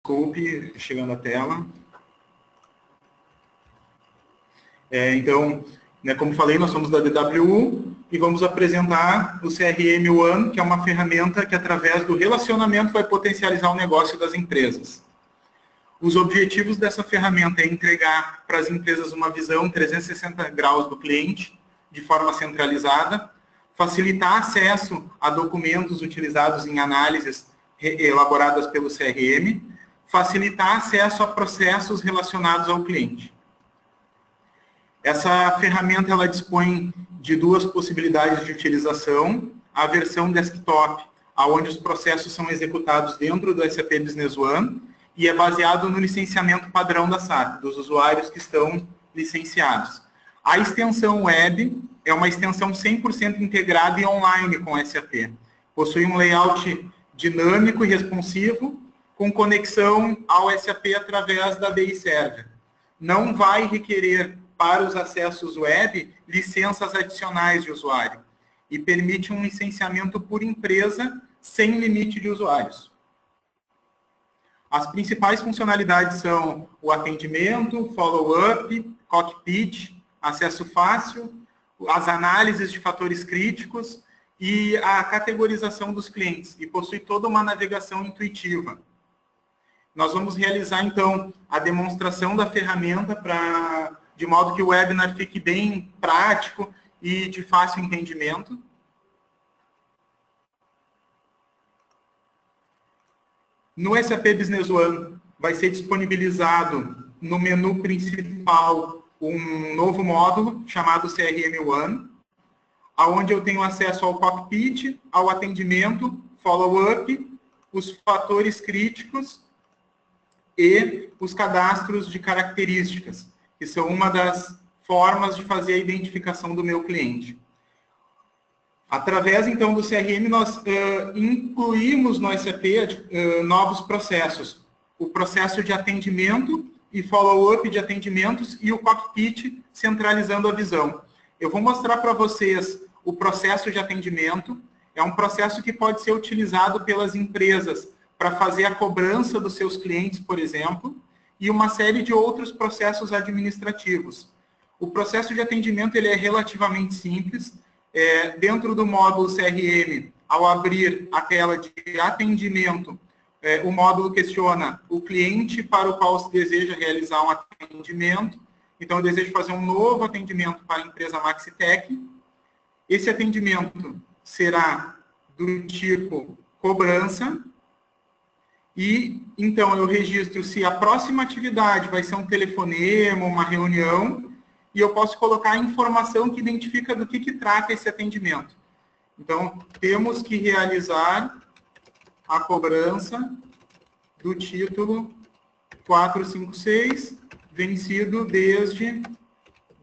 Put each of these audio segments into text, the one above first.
Desculpe, chegando à tela. Então, né, como falei, nós somos da DWU e vamos apresentar o CRM One, que é uma ferramenta que, através do relacionamento, vai potencializar o negócio das empresas. Os objetivos dessa ferramenta é entregar para as empresas uma visão 360 graus do cliente, de forma centralizada, facilitar acesso a documentos utilizados em análises elaboradas pelo CRM, facilitar acesso a processos relacionados ao cliente. Essa ferramenta ela dispõe de duas possibilidades de utilização: a versão desktop, onde os processos são executados dentro do SAP Business One, e é baseado no licenciamento padrão da SAP, dos usuários que estão licenciados. A extensão web é uma extensão 100% integrada e online com o SAP. Possui um layout dinâmico e responsivo, com conexão ao SAP através da API Server. Não vai requerer, para os acessos web, licenças adicionais de usuário e permite um licenciamento por empresa sem limite de usuários. As principais funcionalidades são o atendimento, follow-up, cockpit, acesso fácil, as análises de fatores críticos e a categorização dos clientes, e possui toda uma navegação intuitiva. Nós vamos realizar, então, a demonstração da ferramenta de modo que o webinar fique bem prático e de fácil entendimento. No SAP Business One, vai ser disponibilizado no menu principal um novo módulo chamado CRM One, onde eu tenho acesso ao cockpit, ao atendimento, follow-up, os fatores críticos e os cadastros de características, que são uma das formas de fazer a identificação do meu cliente. Através, então, do CRM, nós incluímos no SAP novos processos. O processo de atendimento e follow-up de atendimentos e o cockpit centralizando a visão. Eu vou mostrar para vocês o processo de atendimento. É um processo que pode ser utilizado pelas empresas para fazer a cobrança dos seus clientes, por exemplo, e uma série de outros processos administrativos. O processo de atendimento ele é relativamente simples. Dentro do módulo CRM, ao abrir a tela de atendimento, o módulo questiona o cliente para o qual se deseja realizar um atendimento. Então, eu desejo fazer um novo atendimento para a empresa Maxitec. Esse atendimento será do tipo cobrança. E, então, eu registro se a próxima atividade vai ser um telefonema, uma reunião, e eu posso colocar a informação que identifica do que trata esse atendimento. Então, temos que realizar a cobrança do título 456, vencido desde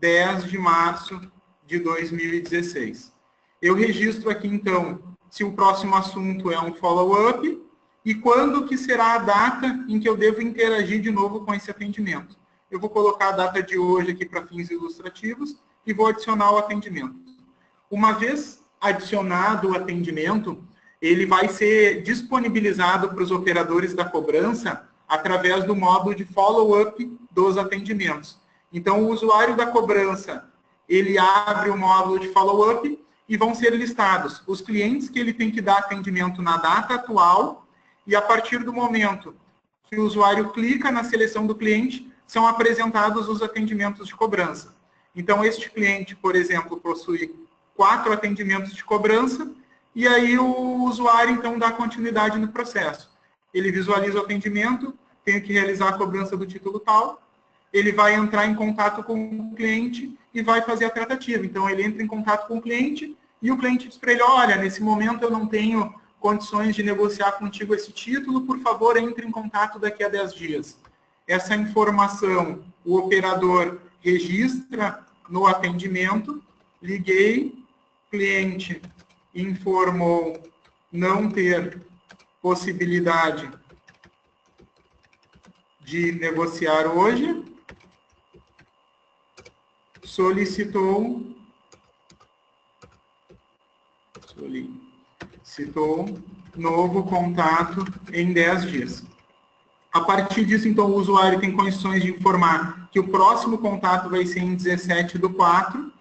10 de março de 2016. Eu registro aqui, então, se o próximo assunto é um follow-up e quando que será a data em que eu devo interagir de novo com esse atendimento. Eu vou colocar a data de hoje aqui para fins ilustrativos e vou adicionar o atendimento. Uma vez adicionado o atendimento, ele vai ser disponibilizado para os operadores da cobrança através do módulo de follow-up dos atendimentos. Então, o usuário da cobrança, ele abre o módulo de follow-up e vão ser listados os clientes que ele tem que dar atendimento na data atual e, a partir do momento que o usuário clica na seleção do cliente, são apresentados os atendimentos de cobrança. Então, este cliente, por exemplo, possui 4 atendimentos de cobrança, e aí o usuário, então, dá continuidade no processo. Ele visualiza o atendimento, tem que realizar a cobrança do título tal, ele vai entrar em contato com o cliente e vai fazer a tratativa. Então, ele entra em contato com o cliente e o cliente diz para ele: olha, nesse momento eu não tenho condições de negociar contigo esse título, por favor, entre em contato daqui a 10 dias. Essa informação o operador registra no atendimento. Liguei, cliente informou não ter possibilidade de negociar hoje, solicitou novo contato em 10 dias. A partir disso, então, o usuário tem condições de informar que o próximo contato vai ser em 17/4,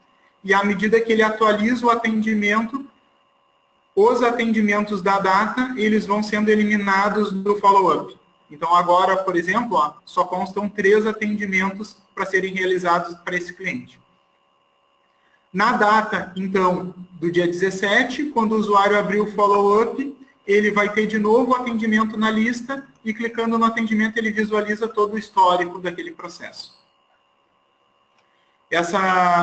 e à medida que ele atualiza o atendimento, os atendimentos da data, eles vão sendo eliminados do follow-up. Então, agora, por exemplo, ó, só constam 3 atendimentos para serem realizados para esse cliente. Na data, então, do dia 17, quando o usuário abrir o follow-up, ele vai ter de novo o atendimento na lista e, clicando no atendimento, ele visualiza todo o histórico daquele processo.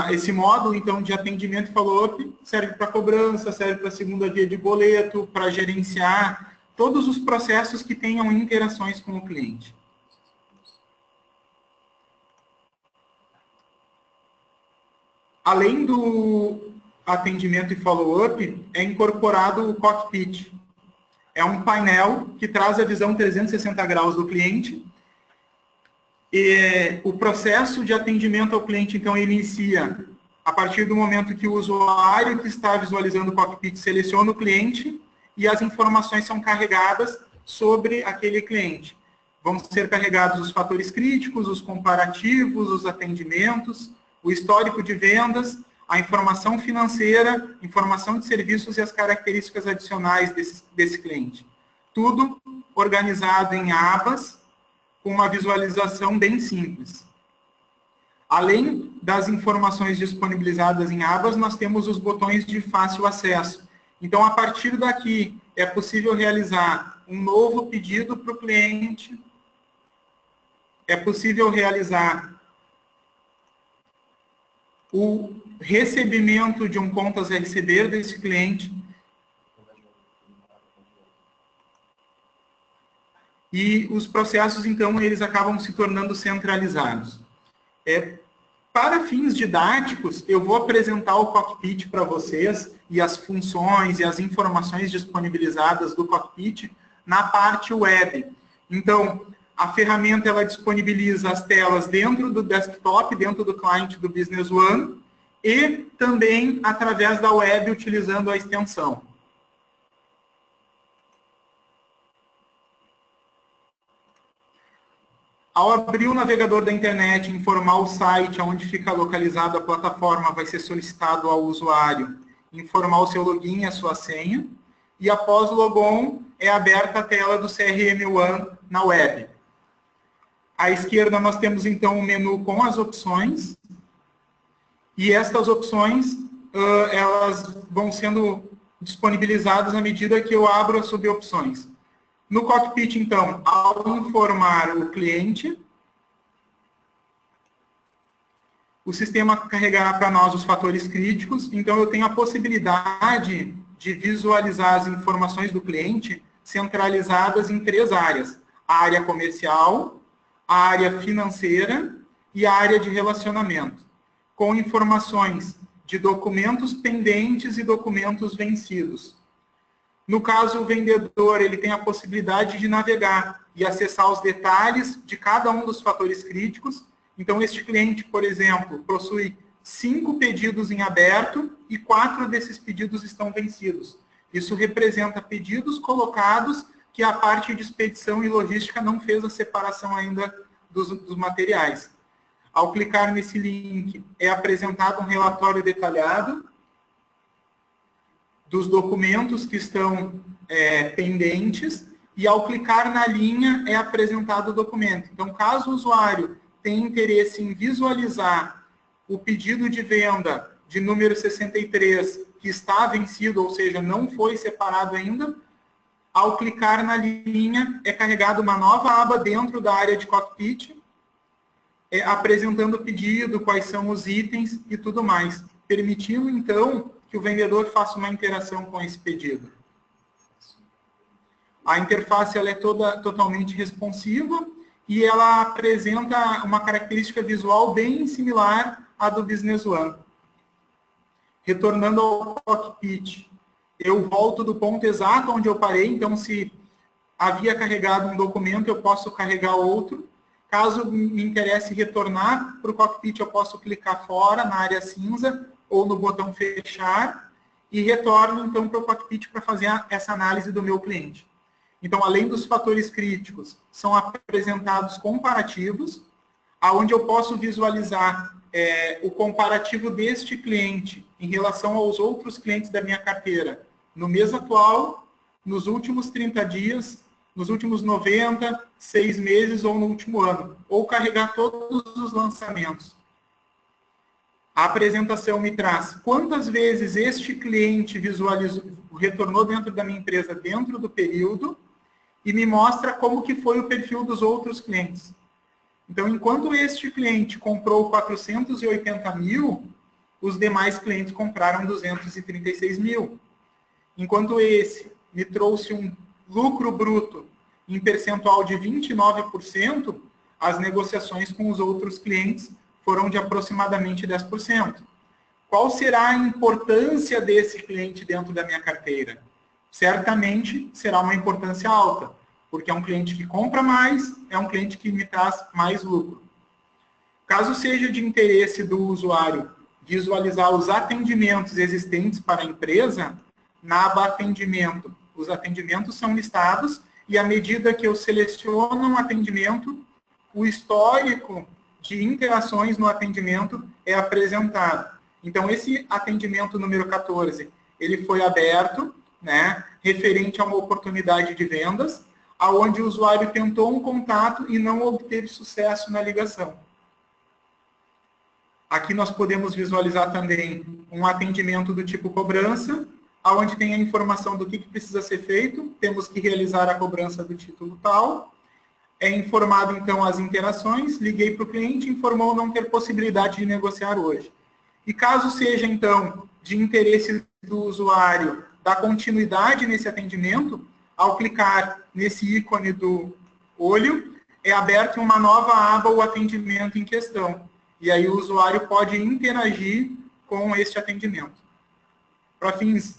Esse módulo, então, de atendimento e follow-up serve para cobrança, serve para segunda via de boleto, para gerenciar todos os processos que tenham interações com o cliente. Além do atendimento e follow-up, é incorporado o cockpit. É um painel que traz a visão 360 graus do cliente. E o processo de atendimento ao cliente, então, inicia a partir do momento que o usuário que está visualizando o cockpit seleciona o cliente e as informações são carregadas sobre aquele cliente. Vão ser carregados os fatores críticos, os comparativos, os atendimentos, o histórico de vendas, a informação financeira, informação de serviços e as características adicionais desse cliente. Tudo organizado em abas, com uma visualização bem simples. Além das informações disponibilizadas em abas, nós temos os botões de fácil acesso. Então, a partir daqui, é possível realizar um novo pedido para o cliente, é possível realizar o recebimento de um contas a receber desse cliente, e os processos, então, eles acabam se tornando centralizados. Para fins didáticos, eu vou apresentar o cockpit para vocês e as funções e as informações disponibilizadas do cockpit na parte web. Então, a ferramenta ela disponibiliza as telas dentro do desktop, dentro do cliente do Business One, e também através da web utilizando a extensão. Ao abrir o navegador da internet e informar o site onde fica localizada a plataforma, vai ser solicitado ao usuário informar o seu login e a sua senha. E após o logon, é aberta a tela do CRM One na web. À esquerda, nós temos, então, um menu com as opções. E estas opções, elas vão sendo disponibilizadas à medida que eu abro as subopções. No cockpit, então, ao informar o cliente, o sistema carregará para nós os fatores críticos, então eu tenho a possibilidade de visualizar as informações do cliente centralizadas em 3 áreas: a área comercial, a área financeira e a área de relacionamento, com informações de documentos pendentes e documentos vencidos. No caso, o vendedor ele tem a possibilidade de navegar e acessar os detalhes de cada um dos fatores críticos. Então, este cliente, por exemplo, possui 5 pedidos em aberto e 4 desses pedidos estão vencidos. Isso representa pedidos colocados que a parte de expedição e logística não fez a separação ainda dos materiais. Ao clicar nesse link, é apresentado um relatório detalhado dos documentos que estão pendentes, e ao clicar na linha é apresentado o documento. Então, caso o usuário tenha interesse em visualizar o pedido de venda de número 63, que está vencido, ou seja, não foi separado ainda, ao clicar na linha é carregada uma nova aba dentro da área de cockpit, apresentando o pedido, quais são os itens e tudo mais, permitindo, então, que o vendedor faça uma interação com esse pedido. A interface ela é totalmente responsiva e ela apresenta uma característica visual bem similar à do Business One. Retornando ao cockpit, eu volto do ponto exato onde eu parei, então se havia carregado um documento, eu posso carregar outro. Caso me interesse retornar para o cockpit, eu posso clicar fora, na área cinza, ou no botão fechar, e retorno, então, para o cockpit para fazer essa análise do meu cliente. Então, além dos fatores críticos, são apresentados comparativos, aonde eu posso visualizar o comparativo deste cliente em relação aos outros clientes da minha carteira, no mês atual, nos últimos 30 dias, nos últimos 90, 6 meses ou no último ano, ou carregar todos os lançamentos. A apresentação me traz quantas vezes este cliente retornou dentro da minha empresa dentro do período e me mostra como que foi o perfil dos outros clientes. Então, enquanto este cliente comprou 480 mil, os demais clientes compraram 236 mil. Enquanto esse me trouxe um lucro bruto em percentual de 29%, as negociações com os outros clientes foram de aproximadamente 10%. Qual será a importância desse cliente dentro da minha carteira? Certamente será uma importância alta, porque é um cliente que compra mais, é um cliente que me traz mais lucro. Caso seja de interesse do usuário visualizar os atendimentos existentes para a empresa, na aba atendimento, os atendimentos são listados e à medida que eu seleciono um atendimento, o histórico de interações no atendimento é apresentado. Então, esse atendimento número 14, ele foi aberto, né, referente a uma oportunidade de vendas, aonde o usuário tentou um contato e não obteve sucesso na ligação. Aqui nós podemos visualizar também um atendimento do tipo cobrança, onde tem a informação do que precisa ser feito, temos que realizar a cobrança do título tal, é informado então as interações, liguei para o cliente, informou não ter possibilidade de negociar hoje. E caso seja então de interesse do usuário dar continuidade nesse atendimento, ao clicar nesse ícone do olho, é aberta uma nova aba, o atendimento em questão. E aí o usuário pode interagir com este atendimento. Para fins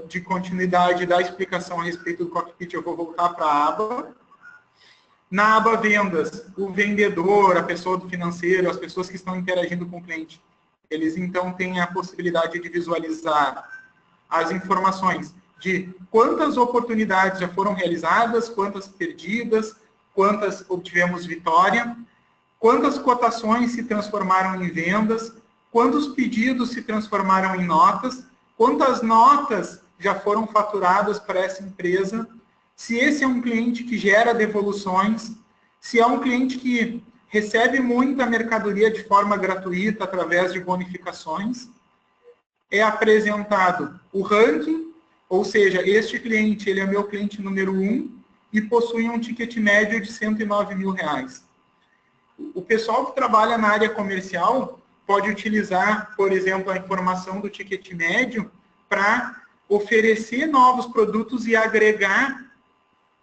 de continuidade da explicação a respeito do cockpit, eu vou voltar para a aba. Na aba vendas, o vendedor, a pessoa do financeiro, as pessoas que estão interagindo com o cliente, eles então têm a possibilidade de visualizar as informações de quantas oportunidades já foram realizadas, quantas perdidas, quantas obtivemos vitória, quantas cotações se transformaram em vendas, quantos pedidos se transformaram em notas, quantas notas já foram faturadas para essa empresa, se esse é um cliente que gera devoluções, se é um cliente que recebe muita mercadoria de forma gratuita através de bonificações, é apresentado o ranking, ou seja, este cliente ele é meu cliente número 1 e possui um ticket médio de R$109 mil. O pessoal que trabalha na área comercial pode utilizar, por exemplo, a informação do ticket médio para oferecer novos produtos e agregar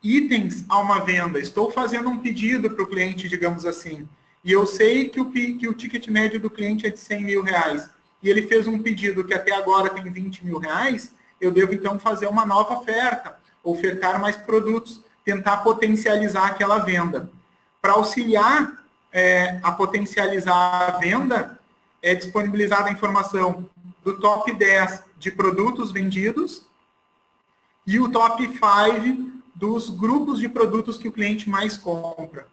itens a uma venda. Estou fazendo um pedido para o cliente, digamos assim, e eu sei que o ticket médio do cliente é de R$100 mil, e ele fez um pedido que até agora tem R$20 mil, eu devo então fazer uma nova oferta, ofertar mais produtos, tentar potencializar aquela venda. Para auxiliar a potencializar a venda, é disponibilizada a informação do top 10 de produtos vendidos e o top 5 dos grupos de produtos que o cliente mais compra.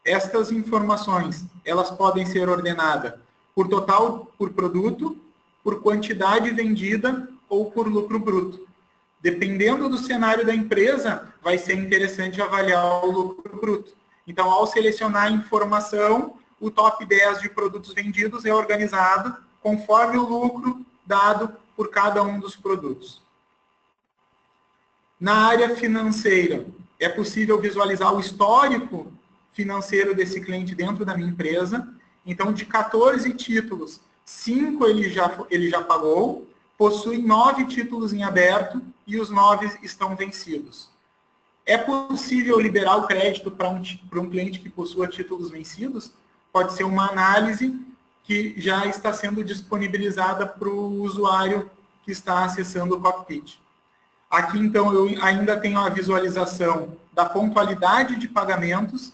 Estas informações, elas podem ser ordenadas por total por produto, por quantidade vendida ou por lucro bruto. Dependendo do cenário da empresa, vai ser interessante avaliar o lucro bruto. Então, ao selecionar a informação, o top 10 de produtos vendidos é organizado conforme o lucro dado por cada um dos produtos. Na área financeira, é possível visualizar o histórico financeiro desse cliente dentro da minha empresa. Então, de 14 títulos, 5 ele já pagou, possui 9 títulos em aberto e os 9 estão vencidos. É possível liberar o crédito para um cliente que possua títulos vencidos? Pode ser uma análise que já está sendo disponibilizada para o usuário que está acessando o cockpit. Aqui, então, eu ainda tenho a visualização da pontualidade de pagamentos.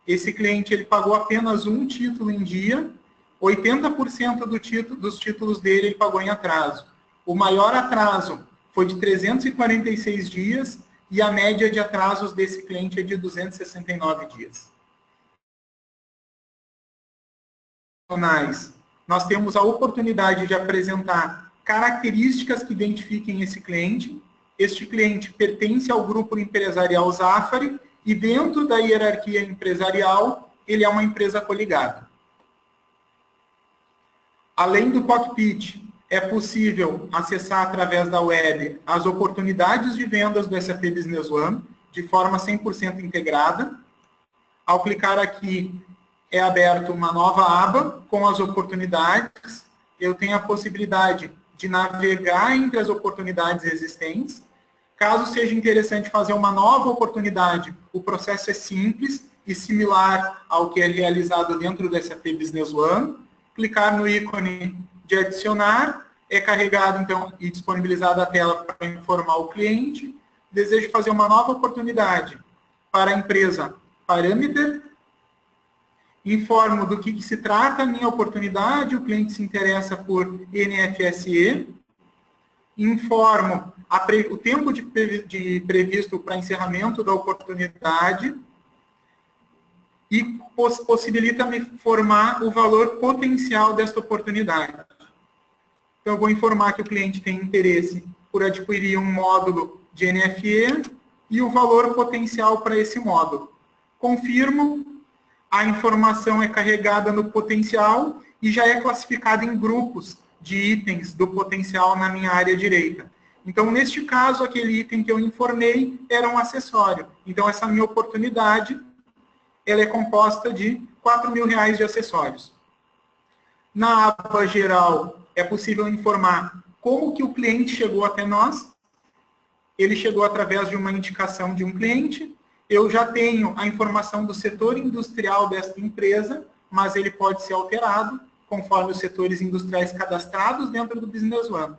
Esse cliente ele pagou apenas um título em dia, 80% dos títulos dele ele pagou em atraso. O maior atraso foi de 346 dias e a média de atrasos desse cliente é de 269 dias. Nós temos a oportunidade de apresentar características que identifiquem esse cliente. Este cliente pertence ao grupo empresarial Zafari e dentro da hierarquia empresarial, ele é uma empresa coligada. Além do cockpit, é possível acessar através da web as oportunidades de vendas do SAP Business One de forma 100% integrada. Ao clicar aqui, é aberto uma nova aba com as oportunidades. Eu tenho a possibilidade de navegar entre as oportunidades existentes. Caso seja interessante fazer uma nova oportunidade, o processo é simples e similar ao que é realizado dentro do SAP Business One. Clicar no ícone de adicionar, é carregado então e disponibilizada a tela para informar o cliente. Desejo fazer uma nova oportunidade para a empresa Parameter. Informo do que se trata a minha oportunidade, o cliente se interessa por NFSE. Informo o tempo de previsto para encerramento da oportunidade e possibilita-me informar o valor potencial desta oportunidade. Então, eu vou informar que o cliente tem interesse por adquirir um módulo de NFE e o valor potencial para esse módulo. Confirmo, a informação é carregada no potencial e já é classificada em grupos de itens do potencial na minha área direita. Então, neste caso, aquele item que eu informei era um acessório. Então, essa minha oportunidade, ela é composta de R$4.000 de acessórios. Na aba geral, é possível informar como que o cliente chegou até nós. Ele chegou através de uma indicação de um cliente. Eu já tenho a informação do setor industrial desta empresa, mas ele pode ser alterado conforme os setores industriais cadastrados dentro do Business One.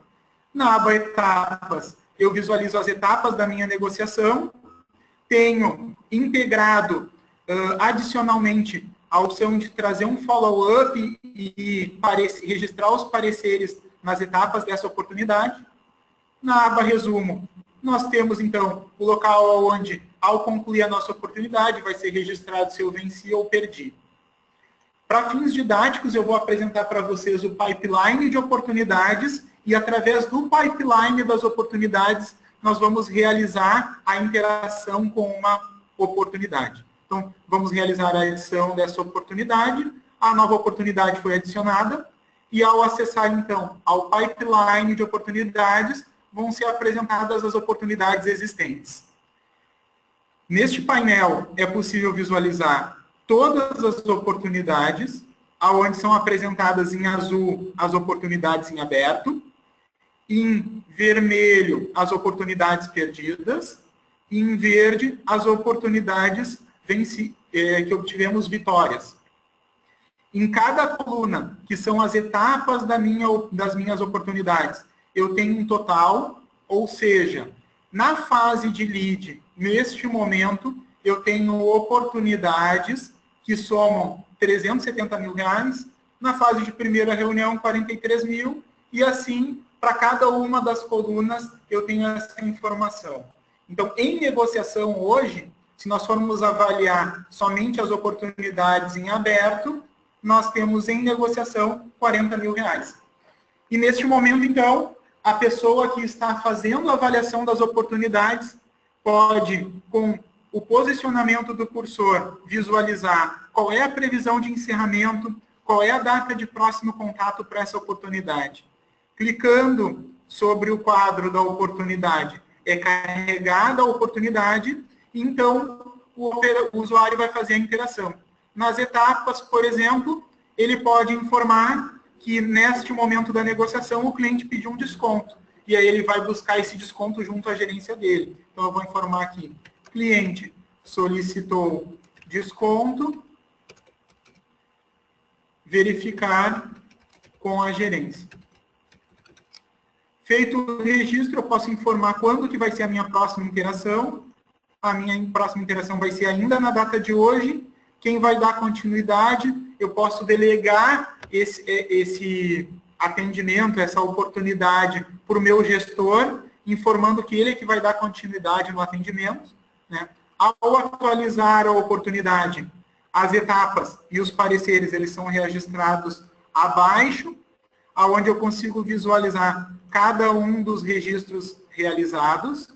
Na aba etapas, eu visualizo as etapas da minha negociação. Tenho integrado adicionalmente a opção de trazer um follow-up e registrar os pareceres nas etapas dessa oportunidade. Na aba resumo, nós temos então o local onde, ao concluir a nossa oportunidade, vai ser registrado se eu venci ou perdi. Para fins didáticos, eu vou apresentar para vocês o pipeline de oportunidades e através do pipeline das oportunidades, nós vamos realizar a interação com uma oportunidade. Então, vamos realizar a edição dessa oportunidade, a nova oportunidade foi adicionada, e ao acessar, então, ao pipeline de oportunidades, vão ser apresentadas as oportunidades existentes. Neste painel, é possível visualizar todas as oportunidades, onde são apresentadas em azul as oportunidades em aberto, em vermelho as oportunidades perdidas, e em verde as oportunidades que obtivemos vitórias. Em cada coluna, que são as etapas das minhas oportunidades, eu tenho um total, ou seja, na fase de lead, neste momento, eu tenho oportunidades que somam R$370.000, na fase de primeira reunião, 43 mil, e assim, para cada uma das colunas, eu tenho essa informação. Então, em negociação hoje, se nós formos avaliar somente as oportunidades em aberto, nós temos em negociação R$40.000. E neste momento, então, a pessoa que está fazendo a avaliação das oportunidades pode, com o posicionamento do cursor, visualizar qual é a previsão de encerramento, qual é a data de próximo contato para essa oportunidade. Clicando sobre o quadro da oportunidade, é carregada a oportunidade, então o usuário vai fazer a interação. Nas etapas, por exemplo, ele pode informar que neste momento da negociação o cliente pediu um desconto. E aí ele vai buscar esse desconto junto à gerência dele. Então eu vou informar aqui, cliente solicitou desconto, verificar com a gerência. Feito o registro, eu posso informar quando que vai ser a minha próxima interação. A minha próxima interação vai ser ainda na data de hoje. Quem vai dar continuidade, eu posso delegar esse atendimento, essa oportunidade para o meu gestor, informando que ele é que vai dar continuidade no atendimento, né? Ao atualizar a oportunidade, as etapas e os pareceres, eles são registrados abaixo, aonde eu consigo visualizar cada um dos registros realizados.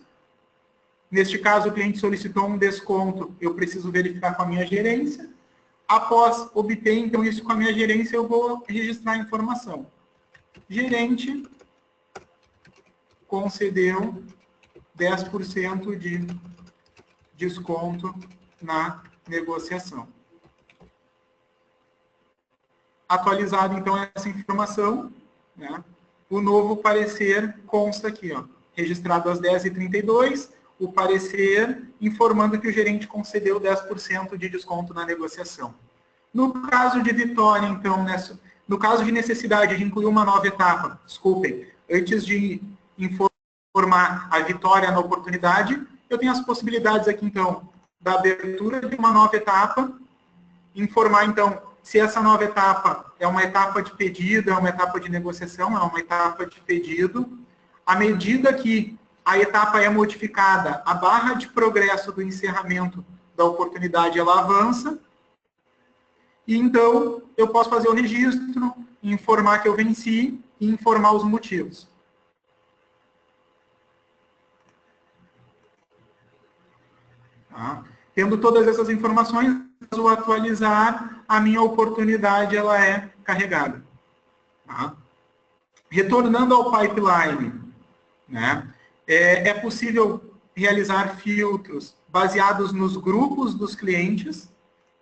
Neste caso, o cliente solicitou um desconto, eu preciso verificar com a minha gerência. Após obter, então, isso com a minha gerência, eu vou registrar a informação. Gerente concedeu 10% de desconto na negociação. Atualizado, então, essa informação, né? O novo parecer consta aqui, ó, registrado às 10h32, o parecer informando que o gerente concedeu 10% de desconto na negociação. No caso de vitória, então, no caso de necessidade de incluir uma nova etapa, desculpem, antes de informar a vitória na oportunidade, eu tenho as possibilidades aqui, então, da abertura de uma nova etapa, informar, então, se essa nova etapa é uma etapa de pedido, é uma etapa de negociação, é uma etapa de pedido. À medida que a etapa é modificada, a barra de progresso do encerramento da oportunidade, ela avança. E, então, eu posso fazer o registro, informar que eu venci e informar os motivos. Tá? Tendo todas essas informações, ao atualizar, a minha oportunidade ela é carregada. Tá? Retornando ao pipeline, né? É possível realizar filtros baseados nos grupos dos clientes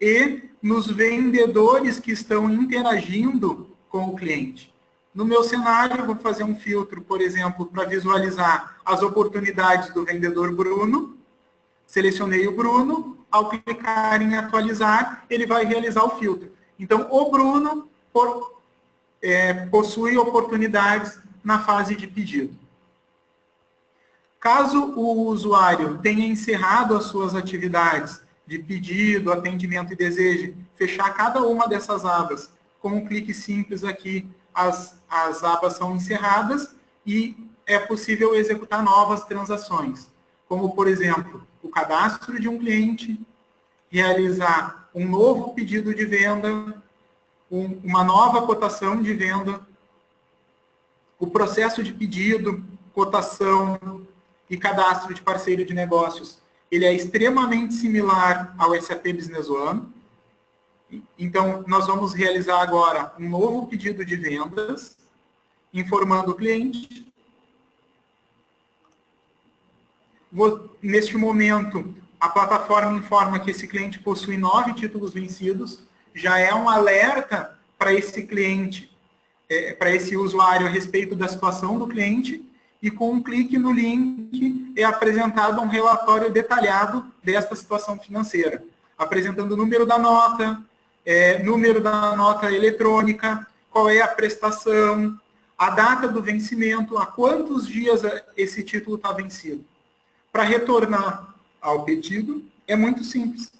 e nos vendedores que estão interagindo com o cliente. No meu cenário, eu vou fazer um filtro, por exemplo, para visualizar as oportunidades do vendedor Bruno. Selecionei o Bruno, ao clicar em atualizar, ele vai realizar o filtro. Então, o Bruno possui oportunidades na fase de pedido. Caso o usuário tenha encerrado as suas atividades de pedido, atendimento e desejo, fechar cada uma dessas abas com um clique simples aqui, as abas são encerradas e é possível executar novas transações, como, por exemplo, o cadastro de um cliente, realizar um novo pedido de venda, uma nova cotação de venda, o processo de pedido, cotação e cadastro de parceiro de negócios. Ele é extremamente similar ao SAP Business One. Então, nós vamos realizar agora um novo pedido de vendas, informando o cliente. Neste momento, a plataforma informa que esse cliente possui 9 títulos vencidos, já é um alerta para esse cliente, para esse usuário a respeito da situação do cliente, e com um clique no link é apresentado um relatório detalhado desta situação financeira, apresentando o número da nota eletrônica, qual é a prestação, a data do vencimento, há quantos dias esse título está vencido. Para retornar ao pedido, é muito simples.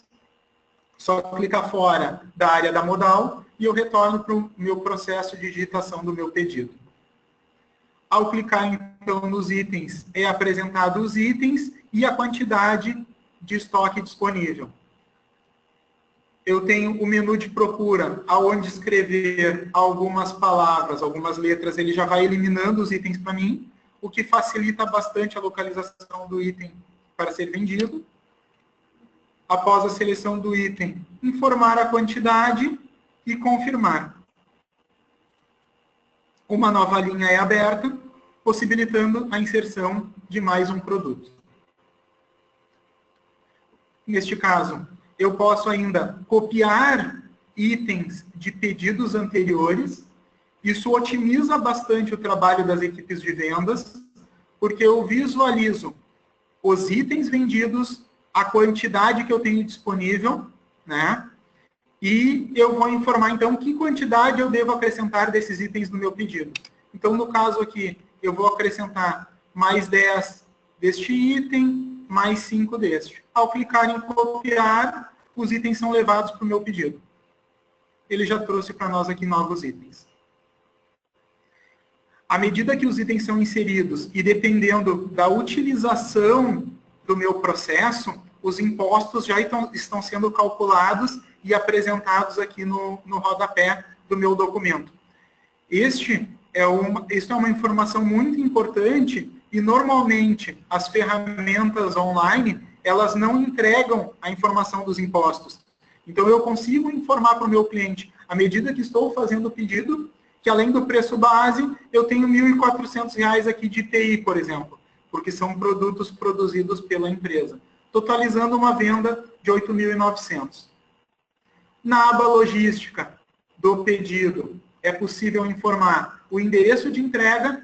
Só clicar fora da área da modal e eu retorno para o meu processo de digitação do meu pedido. Ao clicar, então, nos itens, é apresentado os itens e a quantidade de estoque disponível. Eu tenho o menu de procura, aonde escrever algumas palavras, algumas letras, ele já vai eliminando os itens para mim, o que facilita bastante a localização do item para ser vendido. Após a seleção do item, informar a quantidade e confirmar. Uma nova linha é aberta, possibilitando a inserção de mais um produto. Neste caso, eu posso ainda copiar itens de pedidos anteriores. Isso otimiza bastante o trabalho das equipes de vendas, porque eu visualizo os itens vendidos, a quantidade que eu tenho disponível, né? E eu vou informar, então, que quantidade eu devo acrescentar desses itens no meu pedido. Então, no caso aqui, eu vou acrescentar mais 10 deste item, mais 5 deste. Ao clicar em copiar, os itens são levados para o meu pedido. Ele já trouxe para nós aqui novos itens. À medida que os itens são inseridos e dependendo da utilização do meu processo, os impostos já estão sendo calculados e apresentados aqui no rodapé do meu documento. Isso é uma informação muito importante e, normalmente, as ferramentas online, elas não entregam a informação dos impostos. Então, eu consigo informar para o meu cliente, à medida que estou fazendo o pedido, que além do preço base, eu tenho R$ 1.400 aqui de IPI, por exemplo, porque são produtos produzidos pela empresa, totalizando uma venda de R$ 8.900. Na aba logística do pedido, é possível informar o endereço de entrega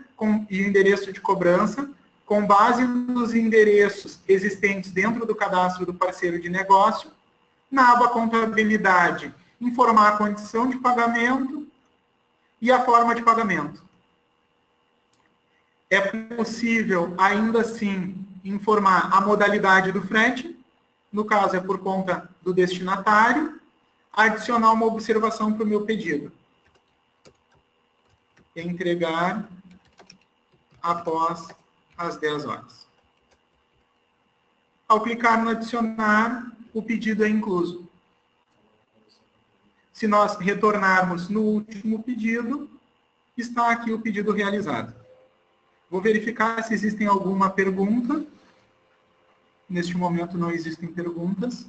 e o endereço de cobrança, com base nos endereços existentes dentro do cadastro do parceiro de negócio. Na aba contabilidade, informar a condição de pagamento e a forma de pagamento. É possível, ainda assim, informar a modalidade do frete, no caso é por conta do destinatário, adicionar uma observação para o meu pedido. Entregar após as 10 horas. Ao clicar no adicionar, o pedido é incluso. Se nós retornarmos no último pedido, está aqui o pedido realizado. Vou verificar se existem alguma pergunta. Neste momento não existem perguntas.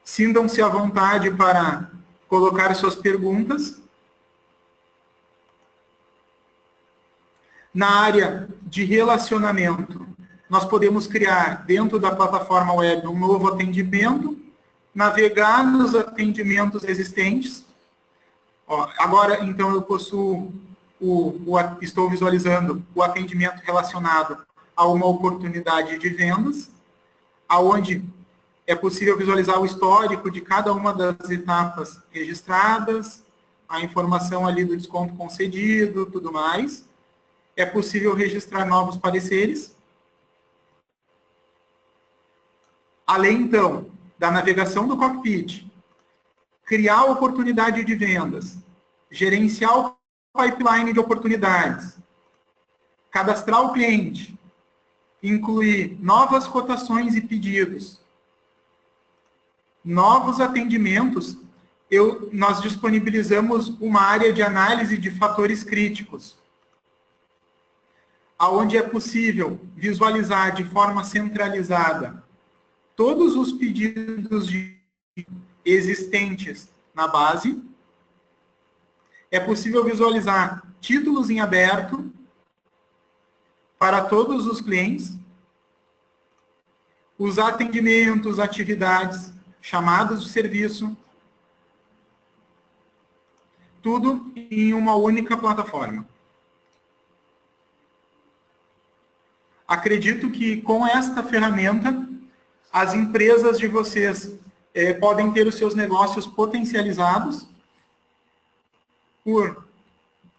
Sintam-se à vontade para colocar suas perguntas. Na área de relacionamento, nós podemos criar dentro da plataforma web um novo atendimento, navegar nos atendimentos existentes. Agora, então, eu possuo estou visualizando o atendimento relacionado a uma oportunidade de vendas, aonde é possível visualizar o histórico de cada uma das etapas registradas, a informação ali do desconto concedido, tudo mais. É possível registrar novos pareceres. Além, então, da navegação do cockpit, criar oportunidade de vendas, gerenciar o pipeline de oportunidades, cadastrar o cliente, incluir novas cotações e pedidos, novos atendimentos, nós disponibilizamos uma área de análise de fatores críticos, onde é possível visualizar de forma centralizada todos os pedidos existentes na base. É possível visualizar títulos em aberto para todos os clientes, os atendimentos, atividades, chamadas de serviço, tudo em uma única plataforma. Acredito que com esta ferramenta, as empresas de vocês podem ter os seus negócios potencializados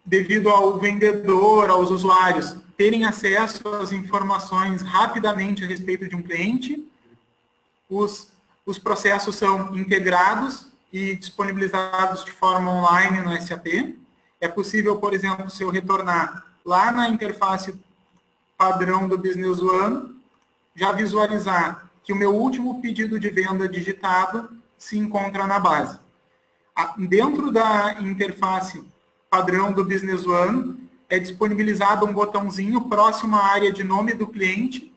devido ao vendedor, aos usuários, terem acesso às informações rapidamente a respeito de um cliente. Os processos são integrados e disponibilizados de forma online no SAP. É possível, por exemplo, se eu retornar lá na interface padrão do Business One, já visualizar que o meu último pedido de venda digitado se encontra na base. Dentro da interface padrão do Business One, é disponibilizado um botãozinho próximo à área de nome do cliente,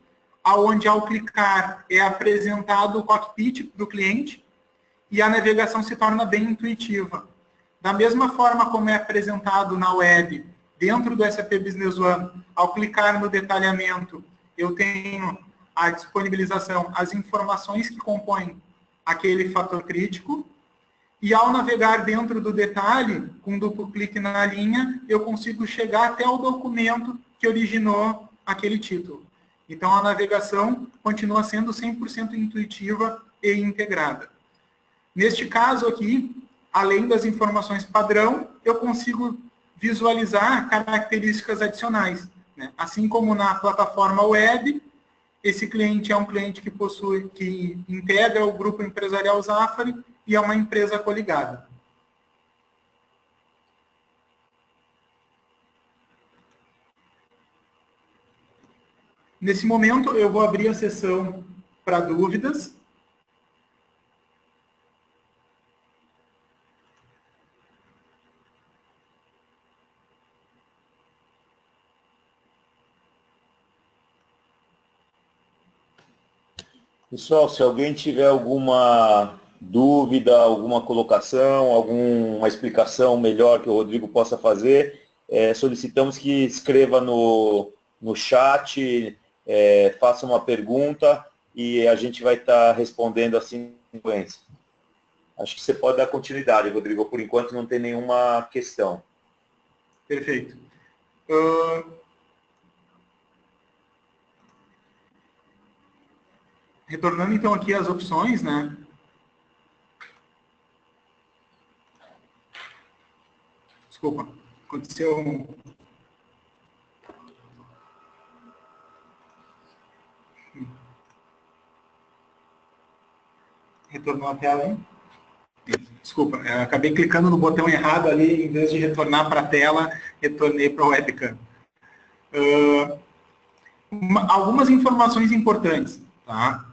onde ao clicar é apresentado o cockpit do cliente e a navegação se torna bem intuitiva. Da mesma forma como é apresentado na web, dentro do SAP Business One, ao clicar no detalhamento, eu tenho a disponibilização, as informações que compõem aquele fator crítico, e ao navegar dentro do detalhe, com duplo clique na linha, eu consigo chegar até o documento que originou aquele título. Então, a navegação continua sendo 100% intuitiva e integrada. Neste caso aqui, além das informações padrão, eu consigo visualizar características adicionais, né? Assim como na plataforma web, esse cliente é um cliente que integra o grupo empresarial Zafari e é uma empresa coligada. Nesse momento, eu vou abrir a sessão para dúvidas. Pessoal, se alguém tiver alguma dúvida, alguma colocação, alguma explicação melhor que o Rodrigo possa fazer, solicitamos que escreva no chat, faça uma pergunta e a gente vai estar respondendo assim em sequência. Acho que você pode dar continuidade, Rodrigo. Por enquanto não tem nenhuma questão. Perfeito. Retornando então aqui às opções, né? Desculpa, aconteceu retornou a tela, hein? Desculpa, acabei clicando no botão errado ali, em vez de retornar para a tela, retornei para o webcam. Algumas informações importantes, tá?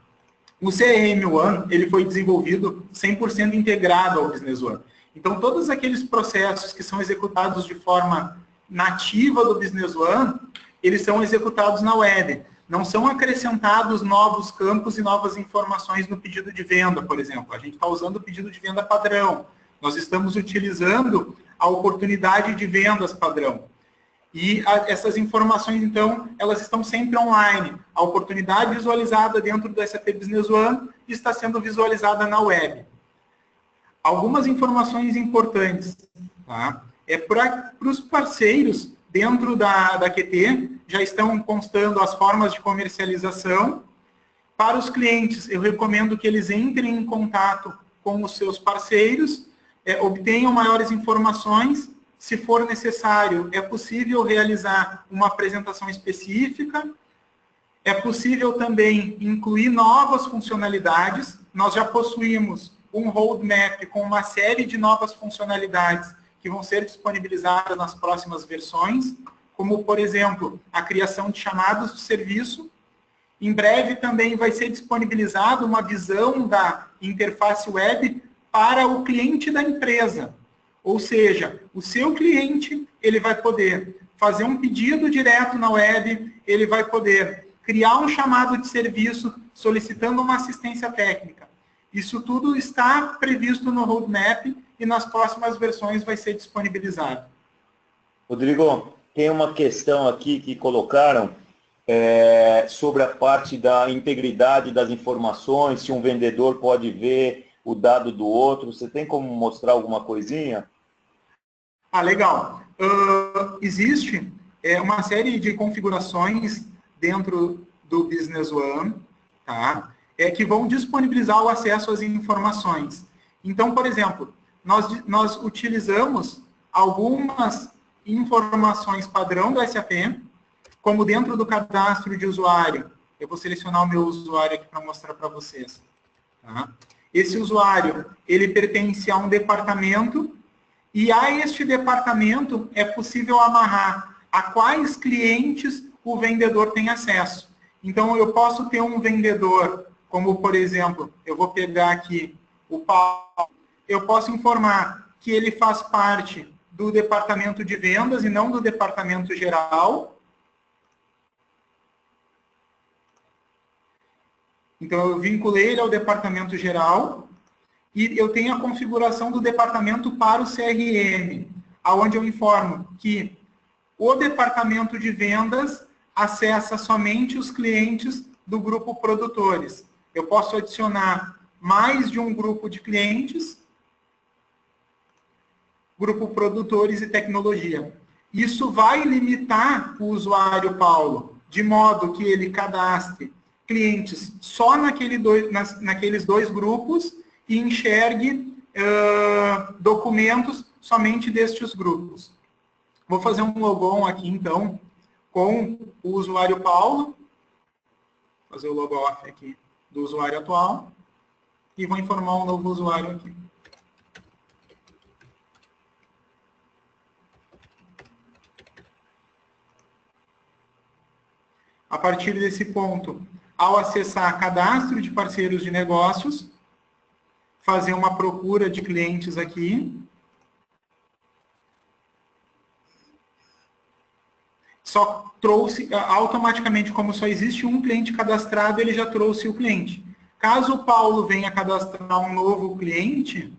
O CRM One, ele foi desenvolvido 100% integrado ao Business One. Então, todos aqueles processos que são executados de forma nativa do Business One, eles são executados na web. Não são acrescentados novos campos e novas informações no pedido de venda, por exemplo. A gente está usando o pedido de venda padrão. Nós estamos utilizando a oportunidade de vendas padrão. E essas informações, então, elas estão sempre online. A oportunidade visualizada dentro do SAP Business One está sendo visualizada na web. Algumas informações importantes. Tá? Para os parceiros dentro da QT, já estão constando as formas de comercialização. Para os clientes, eu recomendo que eles entrem em contato com os seus parceiros, obtenham maiores informações. Se for necessário, é possível realizar uma apresentação específica. É possível também incluir novas funcionalidades. Nós já possuímos um roadmap com uma série de novas funcionalidades que vão ser disponibilizadas nas próximas versões, como, por exemplo, a criação de chamados de serviço. Em breve também vai ser disponibilizada uma visão da interface web para o cliente da empresa. Ou seja, o seu cliente, ele vai poder fazer um pedido direto na web, ele vai poder criar um chamado de serviço solicitando uma assistência técnica. Isso tudo está previsto no roadmap e nas próximas versões vai ser disponibilizado. Rodrigo, tem uma questão aqui que colocaram sobre a parte da integridade das informações, se um vendedor pode ver o dado do outro. Você tem como mostrar alguma coisinha? Legal. Existe uma série de configurações dentro do Business One, tá? Que vão disponibilizar o acesso às informações. Então, por exemplo, nós utilizamos algumas informações padrão do SAP, como dentro do cadastro de usuário. Eu vou selecionar o meu usuário aqui para mostrar para vocês. Tá? Esse usuário, ele pertence a um departamento, e a este departamento é possível amarrar a quais clientes o vendedor tem acesso. Então, eu posso ter um vendedor, como, por exemplo, eu vou pegar aqui o Paulo, eu posso informar que ele faz parte do departamento de vendas e não do departamento geral. Então, eu vinculei ele ao departamento geral e eu tenho a configuração do departamento para o CRM, onde eu informo que o departamento de vendas acessa somente os clientes do grupo produtores. Eu posso adicionar mais de um grupo de clientes, grupo produtores e tecnologia. Isso vai limitar o usuário Paulo, de modo que ele cadastre clientes só naqueles dois grupos e enxergue documentos somente destes grupos. Vou fazer um logon aqui, então, com o usuário Paulo. Vou fazer o logoff aqui do usuário atual. E vou informar um novo usuário aqui. A partir desse ponto, ao acessar cadastro de parceiros de negócios, fazer uma procura de clientes aqui. Só trouxe, automaticamente, como só existe um cliente cadastrado, ele já trouxe o cliente. Caso o Paulo venha cadastrar um novo cliente,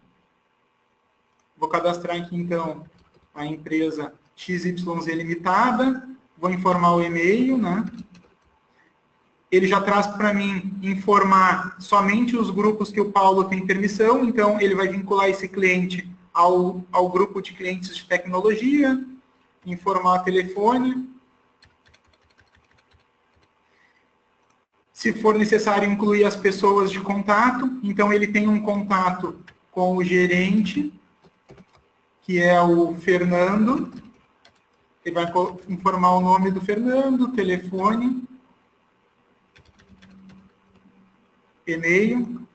vou cadastrar aqui, então, a empresa XYZ Limitada, vou informar o e-mail, né? Ele já traz para mim informar somente os grupos que o Paulo tem permissão, então ele vai vincular esse cliente ao grupo de clientes de tecnologia, informar telefone. Se for necessário incluir as pessoas de contato, então ele tem um contato com o gerente, que é o Fernando. Ele vai informar o nome do Fernando, telefone, e-mail.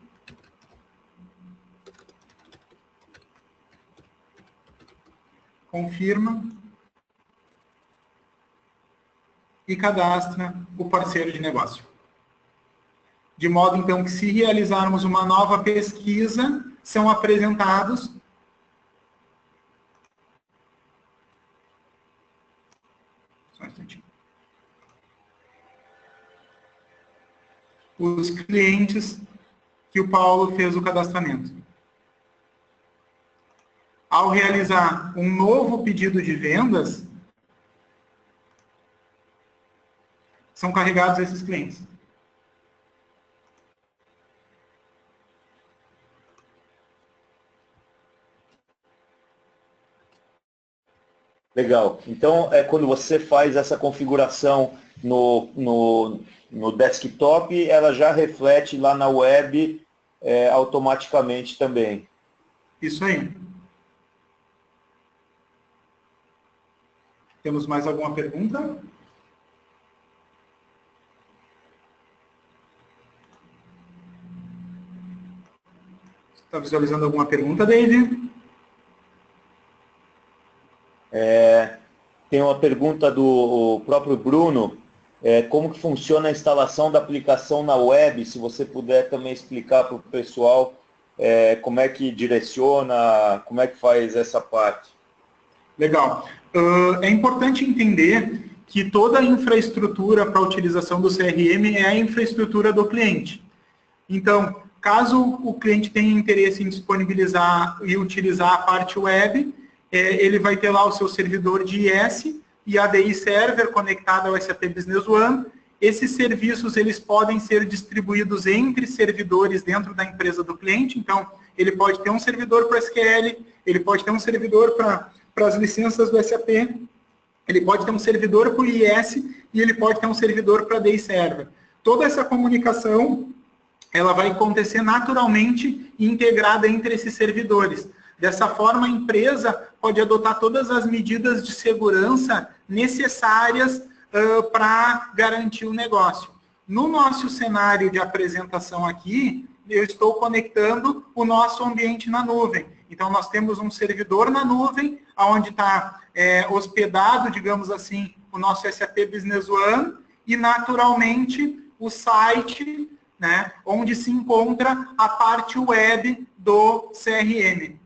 Confirma. E cadastra o parceiro de negócio. De modo, então, que se realizarmos uma nova pesquisa, são apresentados os clientes que o Paulo fez o cadastramento. Ao realizar um novo pedido de vendas, são carregados esses clientes. Legal. Então, quando você faz essa configuração no desktop, ela já reflete lá na web automaticamente também. Isso aí. Temos mais alguma pergunta? Está visualizando alguma pergunta, David? Tem uma pergunta do próprio Bruno. Como que funciona a instalação da aplicação na web? Se você puder também explicar para o pessoal como é que direciona, como é que faz essa parte. Legal. É importante entender que toda a infraestrutura para a utilização do CRM é a infraestrutura do cliente. Então, caso o cliente tenha interesse em disponibilizar e utilizar a parte web, ele vai ter lá o seu servidor de IS e ADI Server conectado ao SAP Business One. Esses serviços eles podem ser distribuídos entre servidores dentro da empresa do cliente. Então, ele pode ter um servidor para SQL, ele pode ter um servidor para as licenças do SAP, ele pode ter um servidor para o IS e ele pode ter um servidor para ADI Server. Toda essa comunicação ela vai acontecer naturalmente e integrada entre esses servidores. Dessa forma, a empresa pode adotar todas as medidas de segurança necessárias para garantir o negócio. No nosso cenário de apresentação aqui, eu estou conectando o nosso ambiente na nuvem. Então, nós temos um servidor na nuvem, onde está hospedado, digamos assim, o nosso SAP Business One, e, naturalmente, o site, né, onde se encontra a parte web do CRM.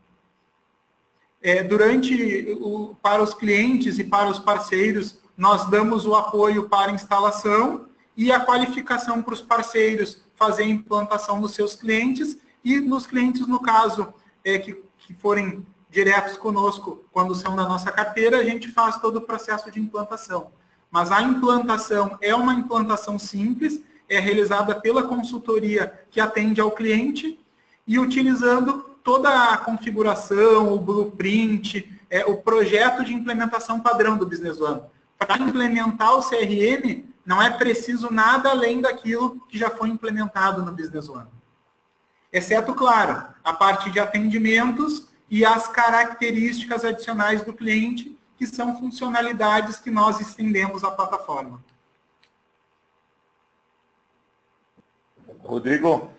Para os clientes e para os parceiros, nós damos o apoio para a instalação e a qualificação para os parceiros fazer a implantação dos seus clientes, e nos clientes, no caso, que forem diretos conosco, quando são da nossa carteira, a gente faz todo o processo de implantação. Mas a implantação é uma implantação simples, é realizada pela consultoria que atende ao cliente e utilizando toda a configuração, o blueprint, o projeto de implementação padrão do Business One. Para implementar o CRM, não é preciso nada além daquilo que já foi implementado no Business One. Exceto, claro, a parte de atendimentos e as características adicionais do cliente, que são funcionalidades que nós estendemos à plataforma. Rodrigo,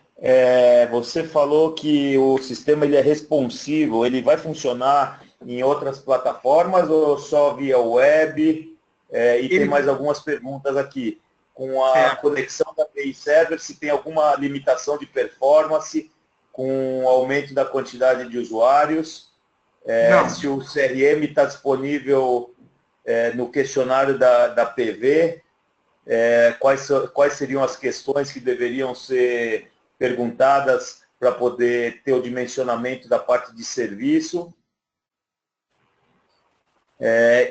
você falou que o sistema ele é responsivo, ele vai funcionar em outras plataformas ou só via web? Tem mais algumas perguntas aqui. com a conexão da API Server, se tem alguma limitação de performance com o aumento da quantidade de usuários, se o CRM está disponível no questionário da PV, quais seriam as questões que deveriam ser perguntadas para poder ter o dimensionamento da parte de serviço,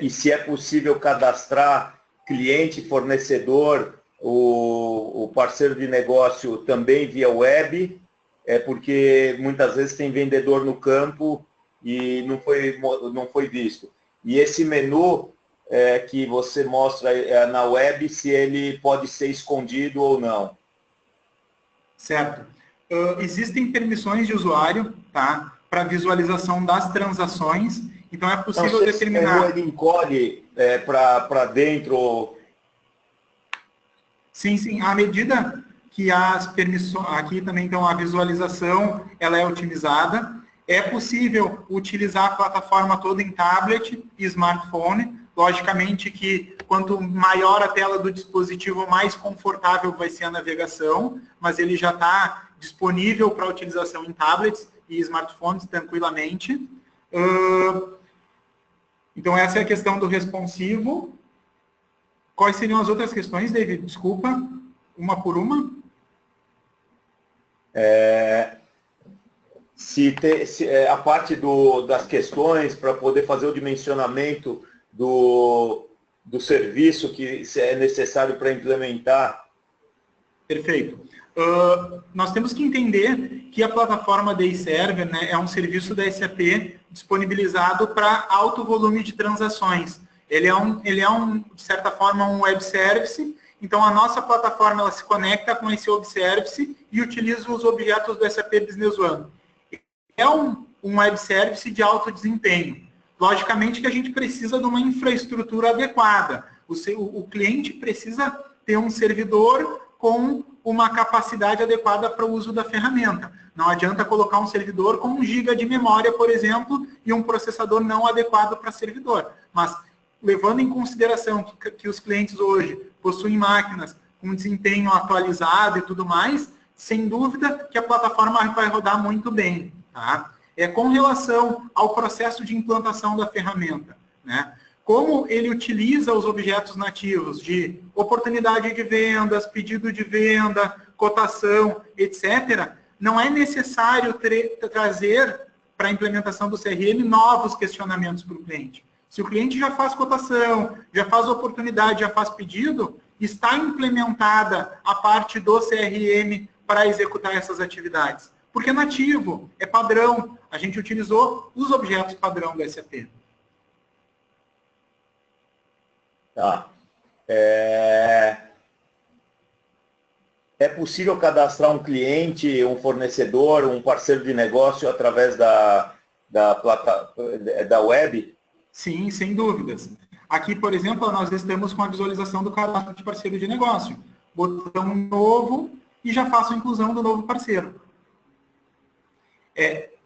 e se é possível cadastrar cliente, fornecedor, o parceiro de negócio também via web, porque muitas vezes tem vendedor no campo e não foi visto. E esse menu que você mostra na web, se ele pode ser escondido ou não. Certo. Existem permissões de usuário, tá, para visualização das transações, então é possível determinar... Ele encolhe para dentro... Sim, sim. À medida que as permissões... Aqui também, então, a visualização ela é otimizada. É possível utilizar a plataforma toda em tablet e smartphone. Logicamente que quanto maior a tela do dispositivo, mais confortável vai ser a navegação, mas ele já está disponível para utilização em tablets e smartphones tranquilamente. Então, essa é a questão do responsivo. Quais seriam as outras questões, David? Desculpa, uma por uma. A parte das questões para poder fazer o dimensionamento do serviço que é necessário para implementar. Perfeito. Nós temos que entender que a plataforma Day Server, né, é um serviço da SAP disponibilizado para alto volume de transações. Ele é de certa forma, um web service. Então, a nossa plataforma ela se conecta com esse web service e utiliza os objetos do SAP Business One. É um web service de alto desempenho. Logicamente que a gente precisa de uma infraestrutura adequada. O cliente precisa ter um servidor com uma capacidade adequada para o uso da ferramenta. Não adianta colocar um servidor com 1 GB de memória, por exemplo, e um processador não adequado para servidor. Mas, levando em consideração que os clientes hoje possuem máquinas com desempenho atualizado e tudo mais, sem dúvida que a plataforma vai rodar muito bem. Tá? Com relação ao processo de implantação da ferramenta, né? Como ele utiliza os objetos nativos de oportunidade de vendas, pedido de venda, cotação, etc., não é necessário trazer para a implementação do CRM novos questionamentos para o cliente. Se o cliente já faz cotação, já faz oportunidade, já faz pedido, está implementada a parte do CRM para executar essas atividades. Porque é nativo, é padrão. A gente utilizou os objetos padrão do SAP. Tá. É possível cadastrar um cliente, um fornecedor, um parceiro de negócio através da web? Sim, sem dúvidas. Aqui, por exemplo, nós estamos com a visualização do cadastro de parceiro de negócio. Botão novo e já faço a inclusão do novo parceiro.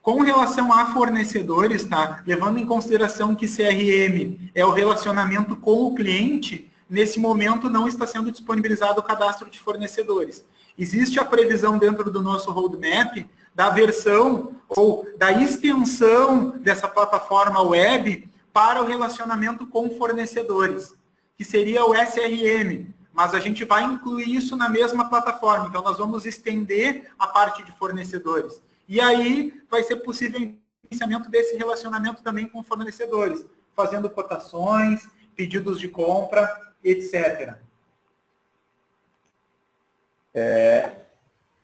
Com relação a fornecedores, tá? Levando em consideração que CRM é o relacionamento com o cliente, nesse momento não está sendo disponibilizado o cadastro de fornecedores. Existe a previsão dentro do nosso roadmap da versão ou da extensão dessa plataforma web para o relacionamento com fornecedores, que seria o SRM, mas a gente vai incluir isso na mesma plataforma, então nós vamos estender a parte de fornecedores. E aí vai ser possível o iniciamento desse relacionamento também com fornecedores, fazendo cotações, pedidos de compra, etc.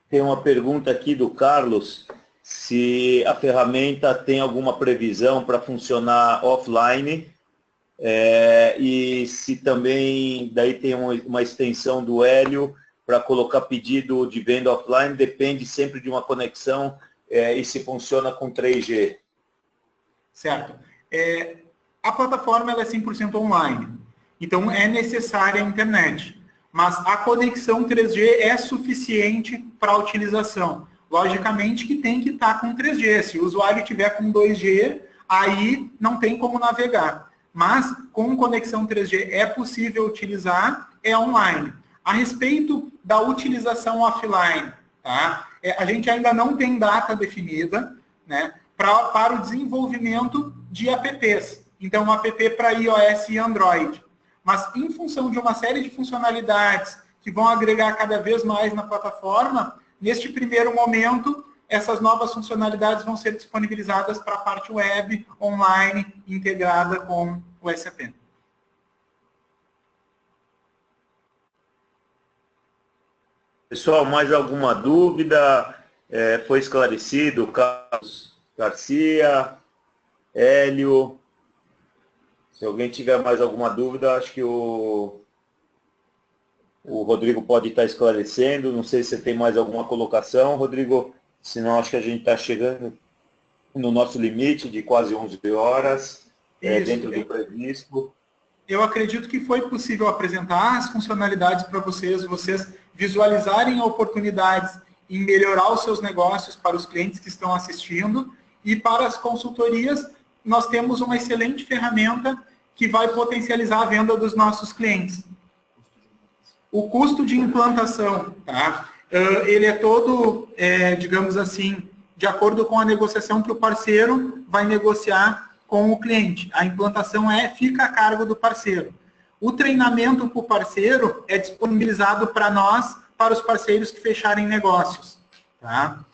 Tem uma pergunta aqui do Carlos, se a ferramenta tem alguma previsão para funcionar offline, e se também daí tem uma extensão do Hélio para colocar pedido de venda offline, depende sempre de uma conexão e se funciona com 3G. Certo. A plataforma ela é 100% online, então é necessária a internet, mas a conexão 3G é suficiente para a utilização. Logicamente que tem que estar com 3G, se o usuário tiver com 2G, aí não tem como navegar. Mas com conexão 3G é possível utilizar, é online. A respeito da utilização offline, tá? A gente ainda não tem data definida, né, para o desenvolvimento de apps. Então, um app para iOS e Android. Mas, em função de uma série de funcionalidades que vão agregar cada vez mais na plataforma, neste primeiro momento, essas novas funcionalidades vão ser disponibilizadas para a parte web, online, integrada com o SAP. Pessoal, mais alguma dúvida? Foi esclarecido? Carlos Garcia, Hélio. Se alguém tiver mais alguma dúvida, acho que o Rodrigo pode estar esclarecendo. Não sei se você tem mais alguma colocação, Rodrigo. Senão, acho que a gente está chegando no nosso limite de quase 11 horas, dentro do previsto. Eu acredito que foi possível apresentar as funcionalidades para vocês visualizarem oportunidades em melhorar os seus negócios para os clientes que estão assistindo, e para as consultorias, nós temos uma excelente ferramenta que vai potencializar a venda dos nossos clientes. O custo de implantação, tá? Ele é todo, digamos assim, de acordo com a negociação que o parceiro vai negociar com o cliente. A implantação fica a cargo do parceiro. O treinamento para o parceiro é disponibilizado para nós, para os parceiros que fecharem negócios. Tá?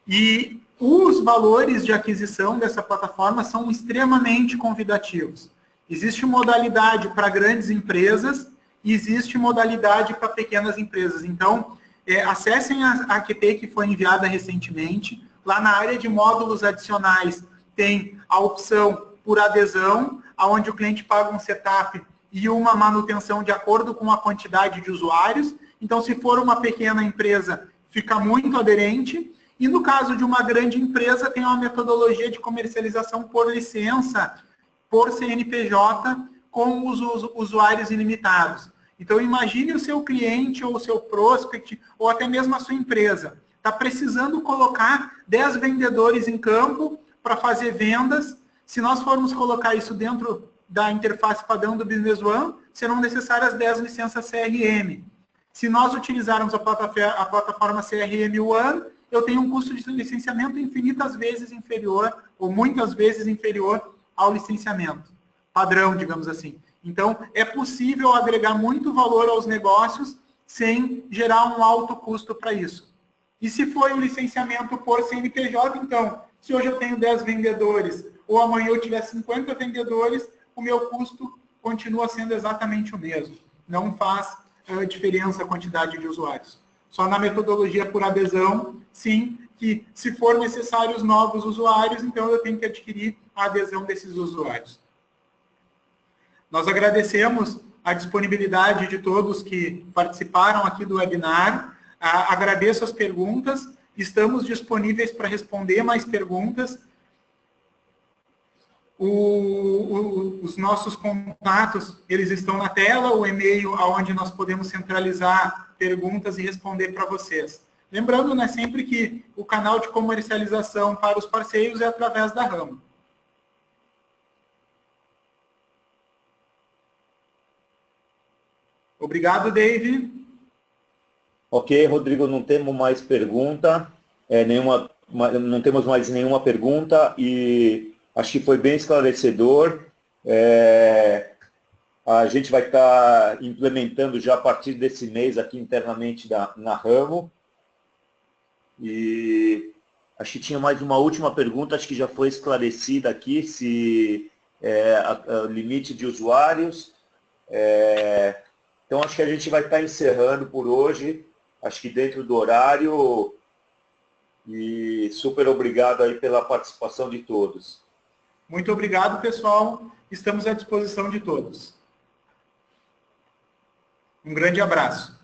E os valores de aquisição dessa plataforma são extremamente convidativos. Existe modalidade para grandes empresas e existe modalidade para pequenas empresas. Então, acessem a QT que foi enviada recentemente. Lá na área de módulos adicionais tem a opção por adesão, onde o cliente paga um setup e uma manutenção de acordo com a quantidade de usuários. Então, se for uma pequena empresa, fica muito aderente. E no caso de uma grande empresa, tem uma metodologia de comercialização por licença, por CNPJ, com os usuários ilimitados. Então, imagine o seu cliente ou o seu prospect, ou até mesmo a sua empresa. Está precisando colocar 10 vendedores em campo para fazer vendas. Se nós formos colocar isso dentro da interface padrão do Business One, serão necessárias 10 licenças CRM. Se nós utilizarmos a plataforma CRM One, eu tenho um custo de licenciamento infinitas vezes inferior, ou muitas vezes inferior ao licenciamento padrão, digamos assim. Então, é possível agregar muito valor aos negócios sem gerar um alto custo para isso. E se for o licenciamento por CNPJ, então, se hoje eu tenho 10 vendedores, ou amanhã eu tiver 50 vendedores, o meu custo continua sendo exatamente o mesmo. Não faz diferença a quantidade de usuários. Só na metodologia por adesão, sim, que se for necessários novos usuários, então eu tenho que adquirir a adesão desses usuários. Nós agradecemos a disponibilidade de todos que participaram aqui do webinar. Agradeço as perguntas. Estamos disponíveis para responder mais perguntas. Os nossos contatos, eles estão na tela, o e-mail onde nós podemos centralizar perguntas e responder para vocês. Lembrando, né, sempre que o canal de comercialização para os parceiros é através da Ramo. Obrigado, Dave. Ok, Rodrigo, não temos mais pergunta, não temos mais nenhuma pergunta e acho que foi bem esclarecedor. A gente vai estar implementando já a partir desse mês aqui internamente na Ramo. E acho que tinha mais uma última pergunta, acho que já foi esclarecida aqui, se o limite de usuários. Então, acho que a gente vai estar encerrando por hoje, acho que dentro do horário, e super obrigado aí pela participação de todos. Muito obrigado, pessoal. Estamos à disposição de todos. Um grande abraço.